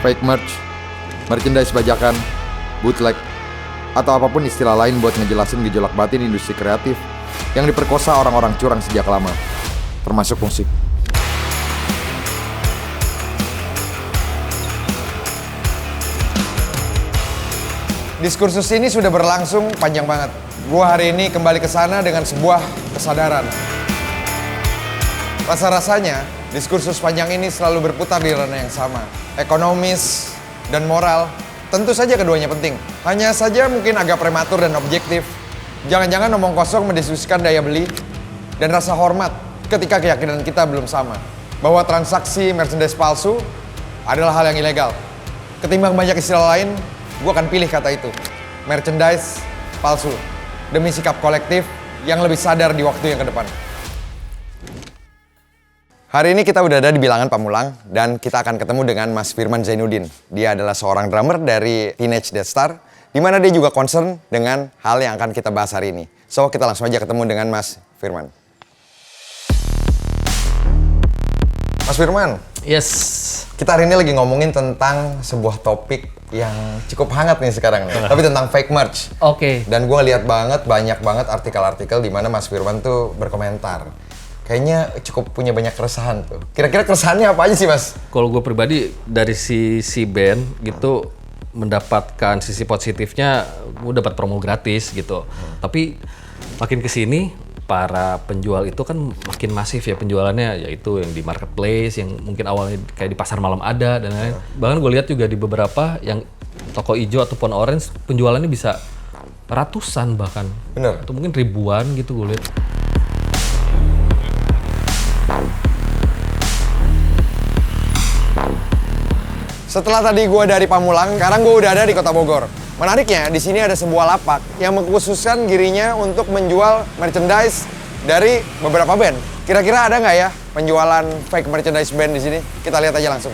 fake merch, merchandise bajakan, bootleg, atau apapun istilah lain buat ngejelasin gejolak batin industri kreatif yang diperkosa orang-orang curang sejak lama, termasuk musik. Diskursus ini sudah berlangsung panjang banget. Gua hari ini kembali ke sana dengan sebuah kesadaran. Rasa-rasanya, diskursus panjang ini selalu berputar di ranah yang sama. Ekonomis dan moral, tentu saja keduanya penting. Hanya saja mungkin agak prematur dan objektif. Jangan-jangan omong kosong mendiskusikan daya beli dan rasa hormat ketika keyakinan kita belum sama. Bahwa transaksi merchandise palsu adalah hal yang ilegal. Ketimbang banyak istilah lain, gue akan pilih kata itu, merchandise palsu, demi sikap kolektif yang lebih sadar di waktu yang ke depan. Hari ini kita udah ada di bilangan Pamulang dan kita akan ketemu dengan Mas Firman Zainuddin. Dia adalah seorang drummer dari Teenage Deathstar, di mana dia juga concern dengan hal yang akan kita bahas hari ini. So, kita langsung aja ketemu dengan Mas Firman. Mas Firman. Yes. Kita hari ini lagi ngomongin tentang sebuah topik yang cukup hangat nih sekarang nih. Tapi tentang fake merch. Oke. Dan gue lihat banyak banget artikel-artikel di mana Mas Firman tuh berkomentar. Kayaknya cukup punya banyak keresahan tuh. Kira-kira keresahannya apa aja sih, Mas? Kalau gue pribadi dari sisi band gitu mendapatkan sisi positifnya, gue dapat promo gratis gitu. Tapi makin kesini para penjual itu kan makin masif ya penjualannya, yaitu yang di marketplace, yang mungkin awalnya kayak di pasar malam ada dan lain-lain. Bahkan gue lihat juga di beberapa yang toko hijau ataupun orange penjualannya bisa ratusan bahkan. Bener. Atau mungkin ribuan gitu gue lihat. Setelah tadi gue dari Pamulang, sekarang gue udah ada di Kota Bogor. Menariknya, di sini ada sebuah lapak yang mengkhususkan dirinya untuk menjual merchandise dari beberapa band. Kira-kira ada nggak ya penjualan fake merchandise band di sini? Kita lihat aja langsung.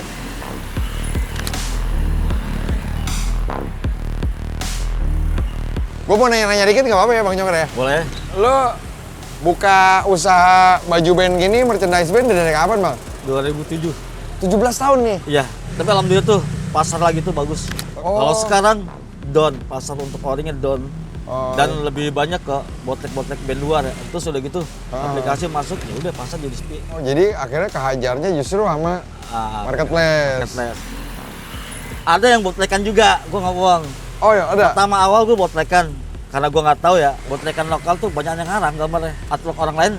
Gue mau nanya-nanya dikit nggak apa-apa ya Bang Jonger ya? Boleh. Lo buka usaha baju band gini, merchandise band dari kapan Bang? 2007. 17 tahun nih? Iya, tapi alhamdulillah tuh pasar lagi tuh bagus. Oh. Kalau sekarang down, pasar untuk orinya down. Oh. Dan lebih banyak ke botlek-botlek band luar ya. Terus udah gitu, aplikasi masuk, ya udah pasar jadi sepi. Oh, jadi akhirnya kehajarnya justru sama marketplace. Ada yang botlekan juga, gua nggak bohong. Oh ya, ada? Pertama awal gua botlekan, karena gua nggak tahu ya, botlekan lokal tuh banyak yang ngarang gambarnya. Artwork orang lain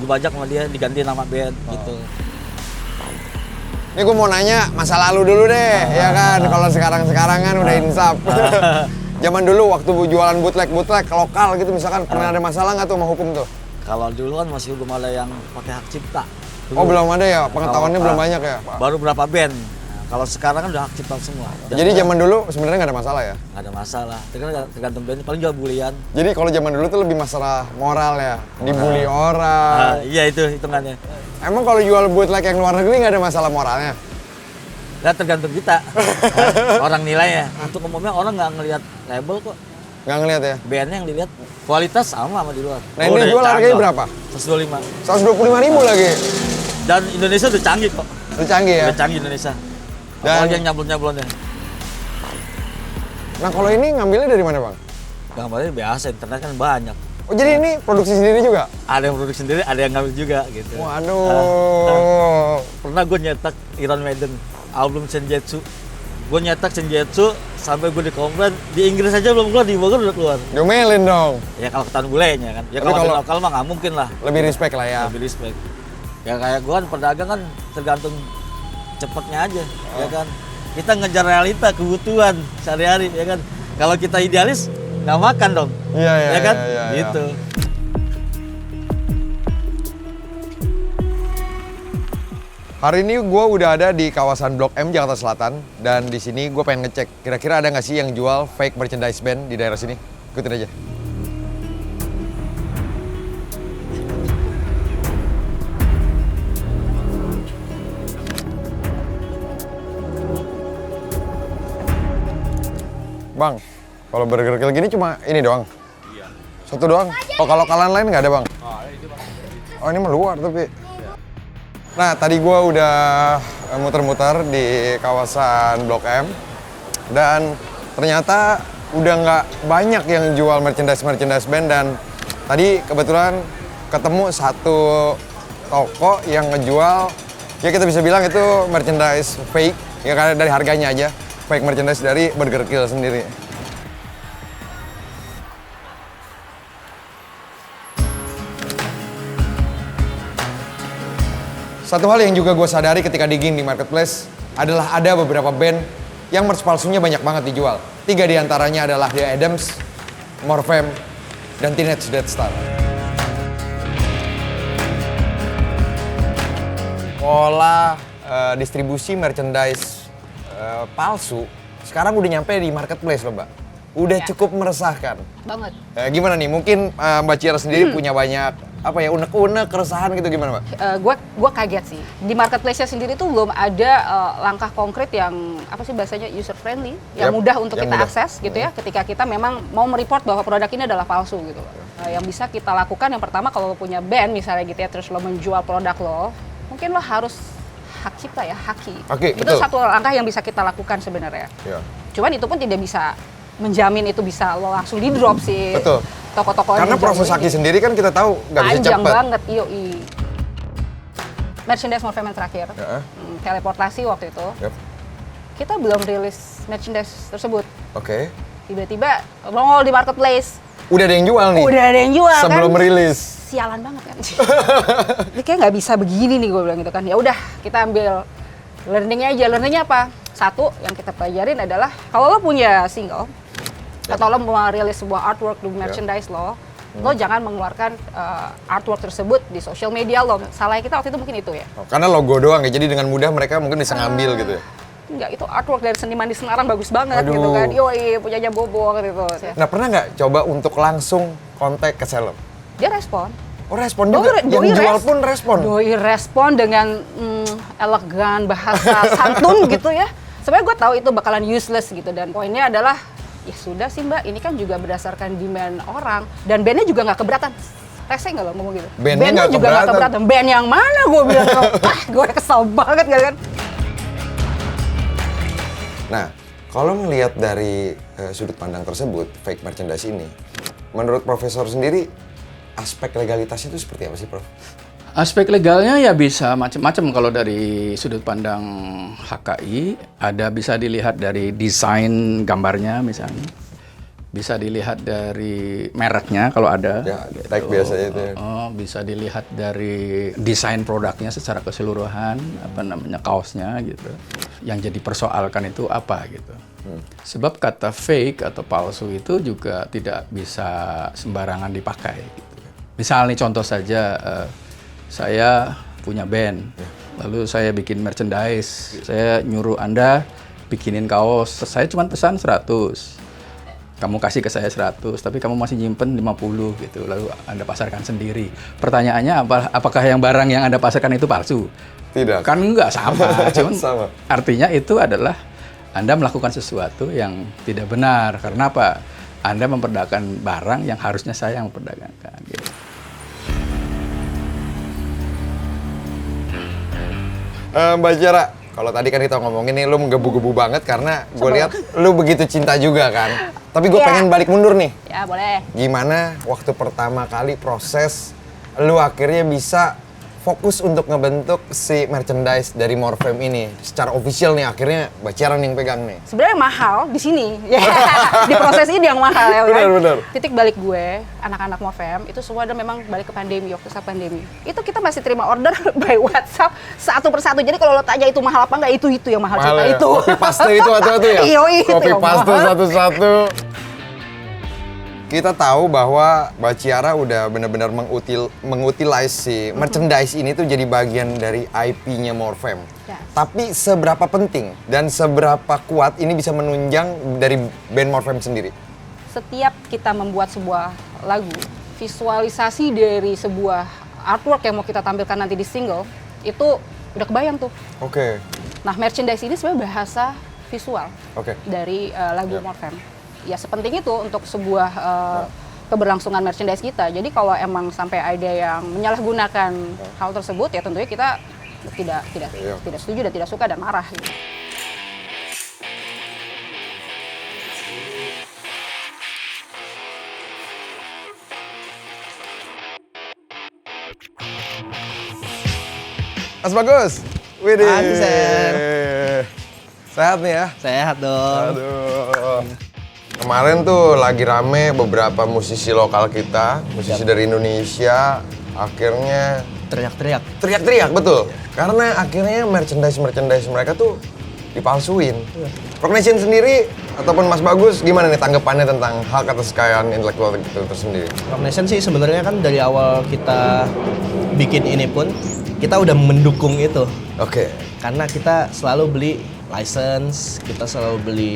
dibajak sama dia, diganti nama band gitu. Ini gue mau nanya masa lalu dulu deh, ya kan? Kalau sekarang kan udah insaf. Zaman dulu waktu jualan bootleg lokal gitu misalkan pernah ada masalah nggak tuh sama hukum tuh? Kalau dulu kan masih belum ada yang pakai hak cipta. Oh belum ada ya, pengetahuannya belum banyak ya? Baru berapa band. Nah, kalau sekarang kan udah hak cipta semua. Jadi zaman dulu sebenarnya nggak ada masalah ya? Nggak ada masalah, tergantung band, paling juga bulian. Jadi kalau zaman dulu tuh lebih masalah moral ya, dibully orang. Iya itu hitungannya. Emang kalau jual bootleg yang luar negeri nggak ada masalah moralnya? Nah tergantung kita, orang nilainya. Untuk umumnya orang nggak ngelihat label kok. Nggak ngeliat ya? Bandnya yang dilihat kualitas sama di luar. Nah ini jual harganya berapa? 125. 125.000 lagi. Dan Indonesia udah canggih kok. Udah canggih ya? Udah canggih Indonesia. Dan- Apalagi yang nyablon-nyablonnya. Nah kalau ini ngambilnya dari mana Bang? Gambarnya biasa, internet kan banyak. Oh jadi ini produksi sendiri juga? Ada yang produksi sendiri, ada yang ngambil juga gitu. Waduh. Pernah gue nyetak Iron Maiden, album Senjutsu. Gue nyetak Senjutsu sampai gue dikomplain, di Inggris aja belum keluar, di Bogor udah keluar. Diomelin dong. Ya kalau ketahuan bulenya kan. Ya Tapi kalau kalau- lokal mah nggak mungkin lah. Lebih respect lah ya. Lebih respect. Ya kayak gue kan pedagang kan tergantung cepetnya aja, ya kan. Kita ngejar realita, kebutuhan sehari-hari, ya kan. Kalau kita idealis, nggak makan dong. Iya, iya, ya kan? iya, iya, iya. Gitu. Hari ini gue udah ada di kawasan Blok M Jakarta Selatan dan di sini gue pengen ngecek kira-kira ada nggak sih yang jual fake merchandise band di daerah sini. Ikutin aja. Bang, kalau burger kill gini cuma ini doang? Iya. Satu doang? Oh, kalau kalian lain nggak ada bang? Oh, ini mah luar tapi. Nah, tadi gua udah muter-muter di kawasan Blok M. Dan ternyata udah nggak banyak yang jual merchandise band. Dan tadi kebetulan ketemu satu toko yang ngejual, ya kita bisa bilang itu merchandise fake, ya karena dari harganya aja, fake merchandise dari Burger Kill sendiri. Satu hal yang juga gue sadari ketika digging di marketplace adalah ada beberapa band yang merch palsunya banyak banget dijual. 3 diantaranya adalah The Adams, Morfem, dan Teenage Death Star. Pola distribusi merchandise palsu sekarang udah nyampe di marketplace loh, Mbak. Udah cukup meresahkan. Banget. Gimana nih? Mungkin Mbak Ciara sendiri punya banyak unek-unek, keresahan gitu gimana, Mbak? Gua kaget sih. Di marketplace-nya sendiri tuh belum ada langkah konkret yang apa sih bahasanya user friendly, yang mudah untuk yang kita mudah. akses gitu ya. Ketika kita memang mau mereport bahwa produk ini adalah palsu gitu. Yang bisa kita lakukan yang pertama kalau lo punya band misalnya gitu ya, terus lo menjual produk lo, mungkin lo harus hak cipta ya, haki. Oke, Itu betul. satu langkah yang bisa kita lakukan sebenarnya. Iya. Cuman itu pun tidak bisa menjamin itu bisa lo langsung di drop sih. Betul. Toko-toko Karena yang proses jauh haki ini. sendiri kan kita tahu nggak bisa Panjang cepat. banget, yoi. Merchandise Morfem yang terakhir, Ya. teleportasi waktu itu, Yap. kita belum rilis merchandise tersebut. Oke. Tiba-tiba nongol di marketplace, Udah ada yang jual nih. udah ada yang jual Sebelum kan. rilis. Sialan banget kan. Ini kayak nggak bisa begini nih gue bilang gitu kan. Ya udah kita ambil learningnya aja. Learningnya apa? Satu yang kita pelajarin adalah kalau lo punya single atau lo mau rilis sebuah artwork di merchandise lo jangan mengeluarkan artwork tersebut di social media lo. Salahnya kita waktu itu mungkin itu ya. Karena logo doang ya, jadi dengan mudah mereka mungkin bisa ngambil gitu ya. Enggak, itu artwork dari seniman di Semarang bagus banget Aduh. gitu kan. Yoi, punyanya Bobo gitu. Nah, pernah nggak coba untuk langsung kontak ke seller? Dia respon. Oh, respon juga? Yang jual pun respon? Doi respon dengan elegan, bahasa santun gitu ya. Sebenarnya gue tahu itu bakalan useless gitu. Dan poinnya adalah, ya sudah sih mbak, ini kan juga berdasarkan demand orang. Dan bandnya juga nggak keberatan. Rese nggak lo ngomong gitu? Bandnya nggak juga nggak keberatan. Band yang mana gue bilang, gue kesel banget kan. Nah, kalau melihat dari sudut pandang tersebut, fake merchandise ini, menurut Profesor sendiri, aspek legalitasnya itu seperti apa sih, Prof? Aspek legalnya ya bisa macam-macam. Kalau dari sudut pandang HKI, bisa dilihat dari desain gambarnya misalnya. Bisa dilihat dari mereknya kalau ada. Ya, tag biasanya itu ya. Bisa dilihat dari desain produknya secara keseluruhan, kaosnya gitu. Yang jadi persoalkan itu apa gitu. Sebab kata fake atau palsu itu juga tidak bisa sembarangan dipakai gitu. Misalnya contoh saja, saya punya band, lalu saya bikin merchandise, saya nyuruh Anda bikinin kaos, saya cuma pesan 100. Kamu kasih ke saya 100, tapi kamu masih nyimpen 50 gitu, lalu Anda pasarkan sendiri. Pertanyaannya apakah yang barang yang Anda pasarkan itu palsu? Tidak. Kan enggak, sama. Cuman Sama. artinya itu adalah Anda melakukan sesuatu yang tidak benar. Karena apa? Anda memperdagangkan barang yang harusnya saya yang memperdagangkan. Gitu. Mbak Ciara, kalau tadi kan kita ngomongin nih, lu menggebu-gebu banget karena gue lihat lu begitu cinta juga kan. Tapi gue Iya. pengen balik mundur nih. Ya boleh. Gimana waktu pertama kali proses lu akhirnya bisa fokus untuk ngebentuk si merchandise dari Morfem ini secara official nih, akhirnya Mbak Ciara nih yang pegang nih. Sebenarnya mahal di sini, ya di proses ini yang mahal ya. Benar, kan? benar. Titik balik gue, anak-anak Morfem itu semua ada memang balik ke pandemi, waktu saat pandemi. Itu kita masih terima order by WhatsApp satu persatu. Jadi kalau lo tanya itu mahal apa enggak, itu yang mahal, Mahal cerita ya? itu. Copy paste itu satu-satu ya? Yoi, itu Copy yang paste mahal. satu-satu. Kita tahu bahwa Mbak Ciara udah benar-benar mengutilize si merchandise ini tuh jadi bagian dari IP-nya Morfem. Yes. Tapi seberapa penting dan seberapa kuat ini bisa menunjang dari band Morfem sendiri? Setiap kita membuat sebuah lagu, visualisasi dari sebuah artwork yang mau kita tampilkan nanti di single, itu udah kebayang tuh. Oke. Nah, merchandise ini sebenarnya bahasa visual Oke. dari lagu Ya. Morfem. Ya sepenting itu untuk sebuah keberlangsungan merchandise kita. Jadi kalau emang sampai ada yang menyalahgunakan hal tersebut, ya tentunya kita tidak setuju dan tidak suka dan marah gitu. Mas Bagus, widih. Anser. Sehat nih ya? Sehat dong. Aduh. Kemarin tuh lagi rame beberapa musisi lokal kita, musisi dari Indonesia, akhirnya Teriak-teriak. teriak-teriak, betul. Karena akhirnya merchandise mereka tuh dipalsuin. Rock Nation sendiri ataupun Mas Bagus gimana nih tanggapannya tentang hak atas kekayaan intelektual itu tersendiri? Rock Nation sih sebenarnya kan dari awal kita bikin ini pun kita udah mendukung itu. Oke. Karena kita selalu beli license, kita selalu beli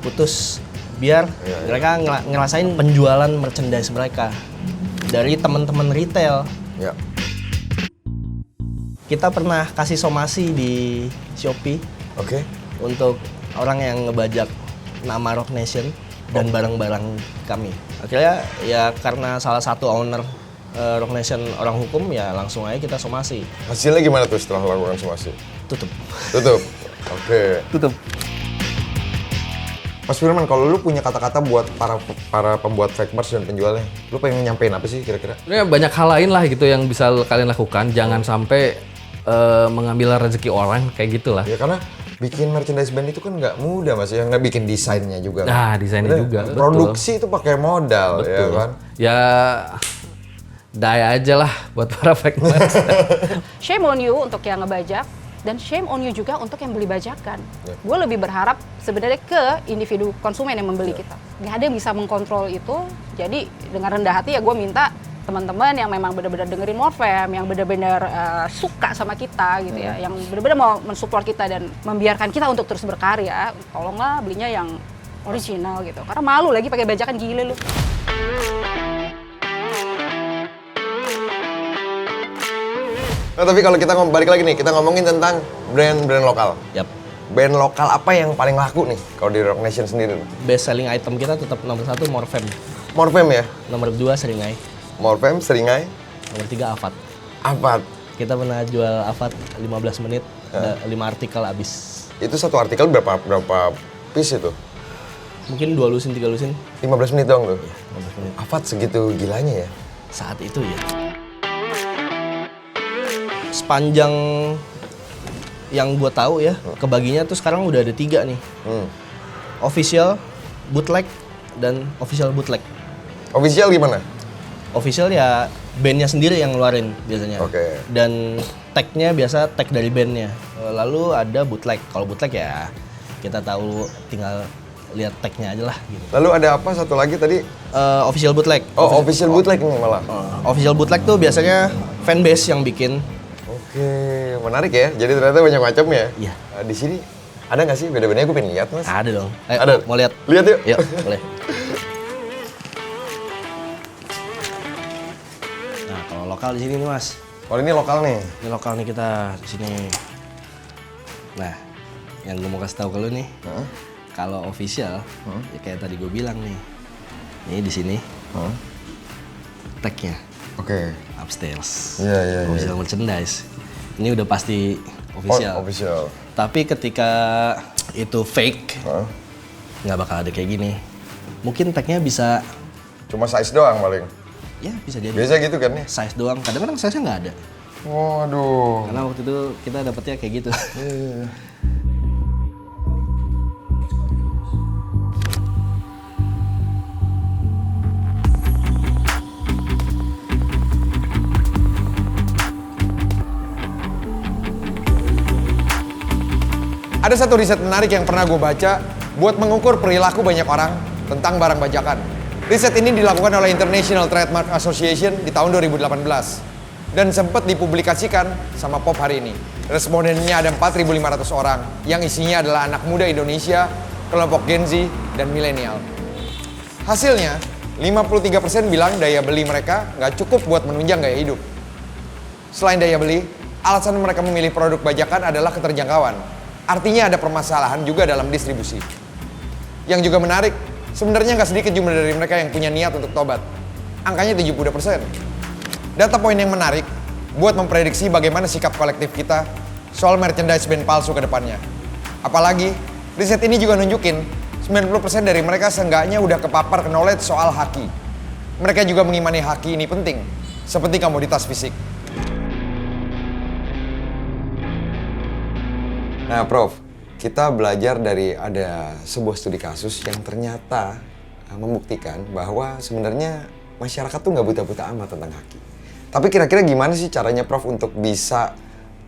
putus biar mereka ngerasain penjualan merchandise mereka dari teman-teman retail. Ya. Kita pernah kasih somasi di Shopee Oke. untuk orang yang ngebajak nama Rock Nation dan barang-barang kami. Akhirnya ya karena salah satu owner Rock Nation orang hukum ya langsung aja kita somasi. Hasilnya gimana tuh setelah lakukan somasi? Tutup. Tutup. Oke. Tutup. Mas Firman, kalau lu punya kata-kata buat para pembuat fake merch dan penjualnya, lu pengen nyampein apa sih kira-kira? Sebenarnya banyak hal lain lah gitu yang bisa kalian lakukan. Jangan sampai mengambil rezeki orang kayak gitulah. Ya karena bikin merchandise band itu kan nggak mudah Mas, yang nggak bikin desainnya juga. Nah, desainnya juga. Betul. Produksi itu pakai modal, ya kan? Ya daya aja lah buat para fake merch. Shame on you untuk yang ngebajak, dan shame on you juga untuk yang beli bajakan. Gue lebih berharap sebenarnya ke individu konsumen yang membeli kita. Nggak ada yang bisa mengkontrol itu, jadi dengan rendah hati ya gue minta teman-teman yang memang benar-benar dengerin Morfem, yang benar-benar suka sama kita gitu ya, yang benar-benar mau mensupport kita dan membiarkan kita untuk terus berkarya, tolonglah belinya yang original gitu. Karena malu lagi pakai bajakan, gile lu. Nah, tapi kalau kita balik lagi nih, kita ngomongin tentang brand-brand lokal. Yap. Band lokal apa yang paling laku nih kalau di Rock Nation sendiri? Best selling item kita tetap nomor 1 Morfem. Morfem ya? Nomor 2 Seringai. Morfem, Seringai, Nomor 3 Avat. Avat. Kita pernah jual Avat 15 menit, 5 artikel habis. Itu satu artikel berapa piece itu? Mungkin 2 lusin, 3 lusin. 15 menit dong tuh? 15 menit. Avat segitu gilanya ya? Saat itu ya. Sepanjang yang gue tahu ya, kebaginya tuh sekarang udah ada 3 nih. Official, bootleg, dan official bootleg. Official gimana? Official ya bandnya sendiri yang ngeluarin biasanya. Oke. Dan tag-nya biasa tag dari bandnya. Lalu ada bootleg. Kalau bootleg ya kita tahu tinggal lihat tag-nya aja lah. Gitu. Lalu ada apa satu lagi tadi? Official bootleg. Oh, official bootleg nih malah. Official bootleg tuh biasanya fanbase yang bikin. Oke, menarik ya. Jadi ternyata banyak macam ya? Iya. Di sini ada nggak sih beda-bedanya? Gue pengen lihat Mas. Ada dong. Ayo, Ada. mau lihat? Lihat yuk. Yuk, boleh. Nah, kalau lokal di sini nih, Mas. Kalau ini lokal nih. Ini lokal nih kita di sini. Nah, yang gue mau kasih tahu ke lu nih. Kalau official, ya kayak tadi gue bilang nih. Ini di sini. Tag-nya Oke. upstairs. Iya. Official merchandise. Ini udah pasti official. Official. Tapi ketika itu fake, nggak bakal ada kayak gini. Mungkin tag-nya bisa, Cuma size doang paling. ya bisa jadi. Biasa gitu kan ya? Size doang, kadang-kadang size-nya nggak ada. Waduh. Karena waktu itu kita dapetnya kayak gitu. Ada satu riset menarik yang pernah gue baca buat mengukur perilaku banyak orang tentang barang bajakan. Riset ini dilakukan oleh International Trademark Association di tahun 2018 dan sempat dipublikasikan sama Pop hari ini. Respondennya ada 4.500 orang yang isinya adalah anak muda Indonesia, kelompok Gen Z, dan milenial. Hasilnya, 53% bilang daya beli mereka nggak cukup buat menunjang gaya hidup. Selain daya beli, alasan mereka memilih produk bajakan adalah keterjangkauan. Artinya ada permasalahan juga dalam distribusi. Yang juga menarik, sebenarnya nggak sedikit jumlah dari mereka yang punya niat untuk tobat. Angkanya 70%. Data poin yang menarik buat memprediksi bagaimana sikap kolektif kita soal merchandise band palsu ke depannya. Apalagi, riset ini juga nunjukin 90% dari mereka seenggaknya udah kepapar knowledge soal haki. Mereka juga mengimani haki ini penting, seperti komoditas fisik. Nah, Prof, kita belajar dari ada sebuah studi kasus yang ternyata membuktikan bahwa sebenarnya masyarakat tuh nggak buta-buta amat tentang haki. Tapi kira-kira gimana sih caranya, Prof, untuk bisa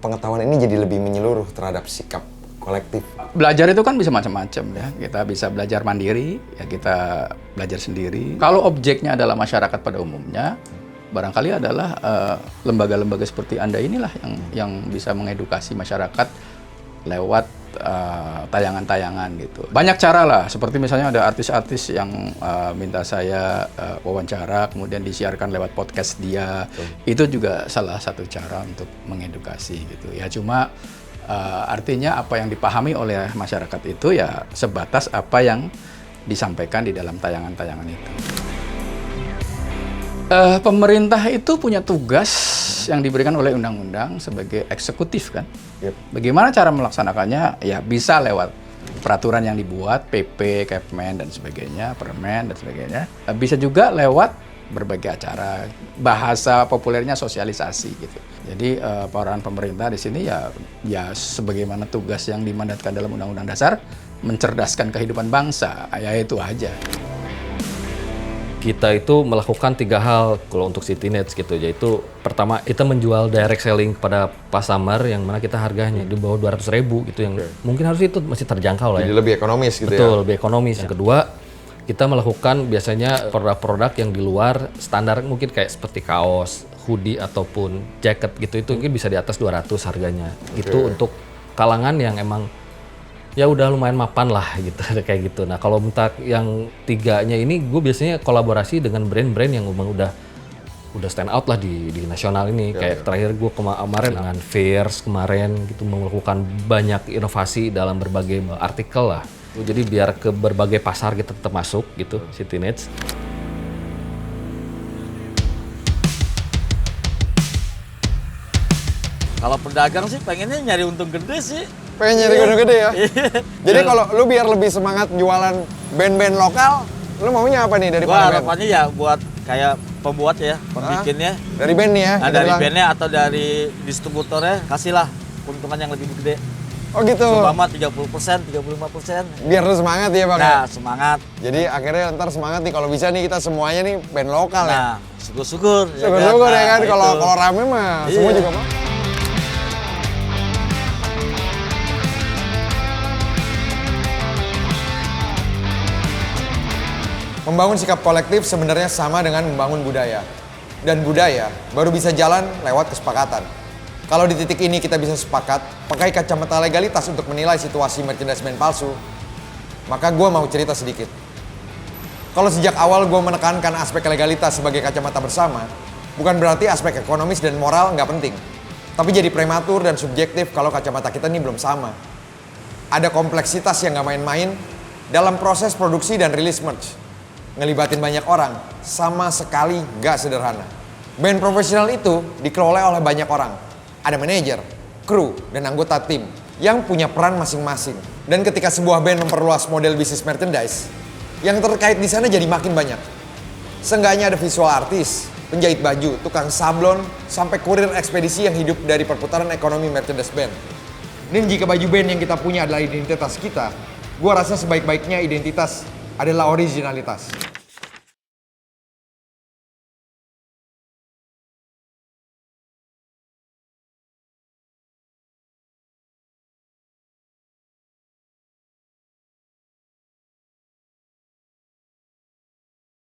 pengetahuan ini jadi lebih menyeluruh terhadap sikap kolektif? Belajar itu kan bisa macam-macam ya. Kita bisa belajar mandiri, ya kita belajar sendiri. Kalau objeknya adalah masyarakat pada umumnya, barangkali adalah lembaga-lembaga seperti Anda inilah yang bisa mengedukasi masyarakat lewat tayangan-tayangan gitu. Banyak cara lah, seperti misalnya ada artis-artis yang minta saya wawancara, kemudian disiarkan lewat podcast dia. Itu juga salah satu cara untuk mengedukasi gitu. Ya cuma artinya apa yang dipahami oleh masyarakat itu ya sebatas apa yang disampaikan di dalam tayangan-tayangan itu. Pemerintah itu punya tugas yang diberikan oleh undang-undang sebagai eksekutif kan. Bagaimana cara melaksanakannya? Ya bisa lewat peraturan yang dibuat, PP, Kepmen dan sebagainya, Permen dan sebagainya. Bisa juga lewat berbagai acara, bahasa populernya sosialisasi gitu. Jadi peran pemerintah di sini ya sebagaimana tugas yang dimandatkan dalam Undang-Undang Dasar, mencerdaskan kehidupan bangsa, ya itu aja. Kita itu melakukan 3 hal kalau untuk Citynet gitu, yaitu pertama kita menjual direct selling pada customer yang mana kita harganya di bawah 200.000 gitu, yang mungkin harus itu masih terjangkau lah ya. Jadi lebih ekonomis gitu. Betul, lebih ekonomis. Yang kedua, kita melakukan biasanya produk-produk yang di luar standar, mungkin kayak seperti kaos, hoodie ataupun jaket gitu, itu mungkin bisa di atas 200 harganya. Itu untuk kalangan yang emang ya udah lumayan mapan lah gitu, kayak gitu. Nah kalau untuk yang 3-nya ini, gue biasanya kolaborasi dengan brand-brand yang memang udah stand out lah di nasional ini. Kayak terakhir gue kemarin dengan Fierce kemarin gitu, melakukan banyak inovasi dalam berbagai artikel lah. Jadi biar ke berbagai pasar kita tetap masuk gitu, Citynet. Kalau pedagang sih pengennya nyari untung gede sih. Pengen nyari gede-gede ya? Jadi kalau lu biar lebih semangat jualan band-band lokal, lu maunya apa nih dari Gua para band? harapannya ya buat kayak pembuat ya, pembikinnya. Dari band nih ya? Nah, kita dari bilang. bandnya atau dari distributornya, kasihlah keuntungan yang lebih gede. Oh gitu? Seumpama 30%, 35%. Biar lu semangat ya Bang? Nah, semangat. Jadi akhirnya ntar semangat nih kalau bisa nih kita semuanya nih band lokal ya? Nah, syukur-syukur. Syukur-syukur ya kan, Nah, kalau itu. rame mah Iya. semua juga mau. Membangun sikap kolektif sebenarnya sama dengan membangun budaya. Dan budaya baru bisa jalan lewat kesepakatan. Kalau di titik ini kita bisa sepakat pakai kacamata legalitas untuk menilai situasi merchandise band palsu, maka gue mau cerita sedikit. Kalau sejak awal gue menekankan aspek legalitas sebagai kacamata bersama, bukan berarti aspek ekonomis dan moral nggak penting. Tapi jadi prematur dan subjektif kalau kacamata kita ini belum sama. Ada kompleksitas yang nggak main-main dalam proses produksi dan rilis merch. Ngelibatin banyak orang, sama sekali gak sederhana. Band profesional itu dikelola oleh banyak orang. Ada manajer, kru, dan anggota tim yang punya peran masing-masing. Dan ketika sebuah band memperluas model bisnis merchandise, yang terkait di sana jadi makin banyak. Seenggaknya ada visual artis, penjahit baju, tukang sablon, sampai kurir ekspedisi yang hidup dari perputaran ekonomi merchandise band. Dan jika baju band yang kita punya adalah identitas kita, gua rasa sebaik-baiknya identitas adalah originalitas.